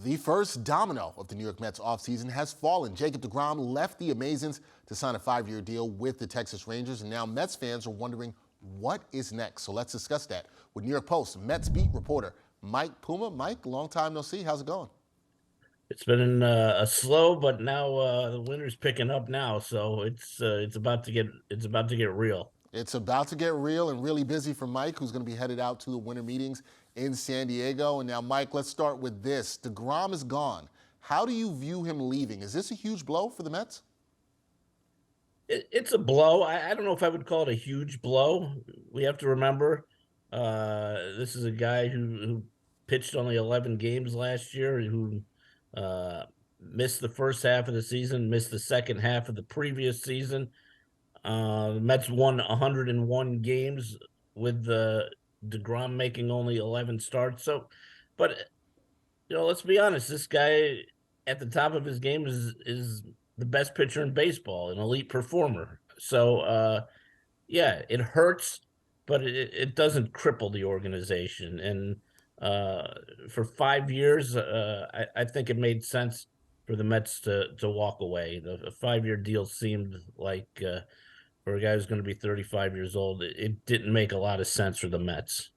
The first domino of the New York Mets offseason has fallen. Jacob deGrom left the Amazons to sign a 5-year deal with the Texas Rangers, and now Mets fans are wondering what is next. So let's discuss that with New York Post Mets beat reporter Mike Puma. Mike, long time no see. How's it going? It's been a slow, but now the winter's picking up now, so it's about to get real. It's about to get real and really busy for Mike, who's going to be headed out to the winter meetings in San Diego. And now, Mike, let's start with this. DeGrom is gone. How do you view him leaving? Is this a huge blow for the Mets? It's a blow. I don't know if I would call it a huge blow. We have to remember this is a guy who pitched only 11 games last year, who uh, missed the first half of the season, missed the second half of the previous season. The Mets won 101 games with deGrom making only 11 starts. So, but let's be honest. This guy at the top of his game is the best pitcher in baseball, an elite performer. So, yeah, it hurts, but it doesn't cripple the organization. And for 5 years, I think it made sense for the Mets to walk away. The 5-year deal seemed like for a guy who's going to be 35 years old, it didn't make a lot of sense for the Mets.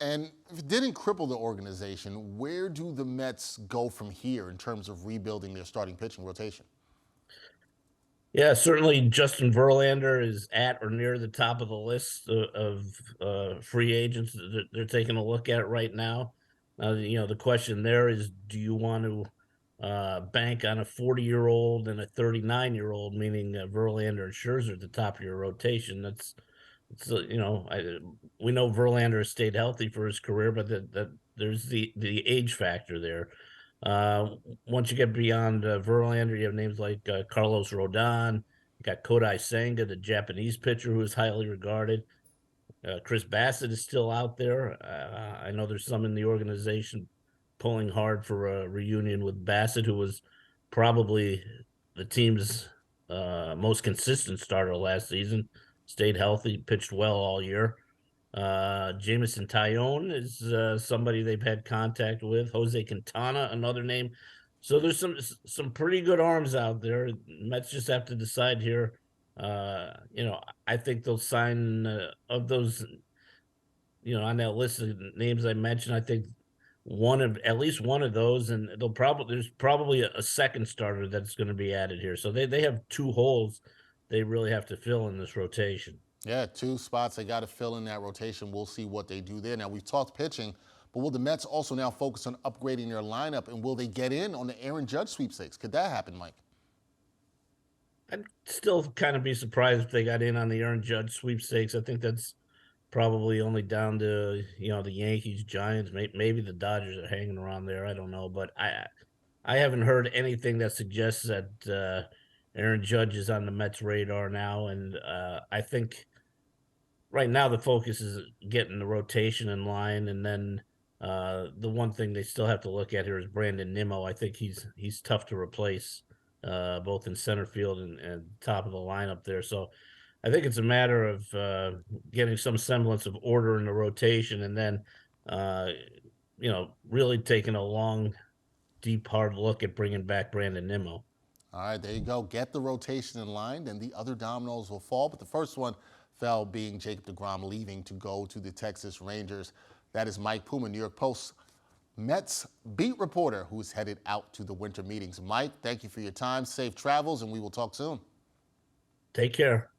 And if it didn't cripple the organization, where do the Mets go from here in terms of rebuilding their starting pitching rotation? Yeah, certainly Justin Verlander is at or near the top of the list of free agents that they're taking a look at right now. The question there is, do you want to bank on a 40-year-old and a 39-year-old, meaning Verlander and Scherzer at the top of your rotation? We know Verlander has stayed healthy for his career, but that there's the age factor there. Once you get beyond Verlander, you have names like Carlos Rodon. You got Kodai Senga, the Japanese pitcher who is highly regarded. Chris Bassett is still out there. I know there's some in the organization pulling hard for a reunion with Bassett, who was probably the team's most consistent starter last season. Stayed healthy, pitched well all year. Jameson Tyone is somebody they've had contact with. Jose Quintana, another name. So there's some pretty good arms out there. Mets just have to decide here. I think they'll sign of those. On that list of names I mentioned, I think at least one of those, and there's probably a second starter that's going to be added here. So they have two holes they really have to fill in this rotation. Yeah, two spots they got to fill in that rotation. We'll see what they do there. Now, we've talked pitching, but will the Mets also now focus on upgrading their lineup, and will they get in on the Aaron Judge sweepstakes? Could that happen, Mike? I'd still kind of be surprised if they got in on the Aaron Judge sweepstakes. I think that's probably only down to the Yankees, Giants, maybe the Dodgers are hanging around there. I don't know, but I haven't heard anything that suggests that Aaron Judge is on the Mets' radar now, and I think right now the focus is getting the rotation in line, and then the one thing they still have to look at here is Brandon Nimmo. I think he's tough to replace, both in center field and top of the lineup there. So I think it's a matter of getting some semblance of order in the rotation, and then really taking a long, deep, hard look at bringing back Brandon Nimmo. All right, there you go. Get the rotation in line, then the other dominoes will fall. But the first one fell, being Jacob deGrom leaving to go to the Texas Rangers. That is Mike Puma, New York Post Mets beat reporter who's headed out to the winter meetings. Mike, thank you for your time. Safe travels, and we will talk soon. Take care.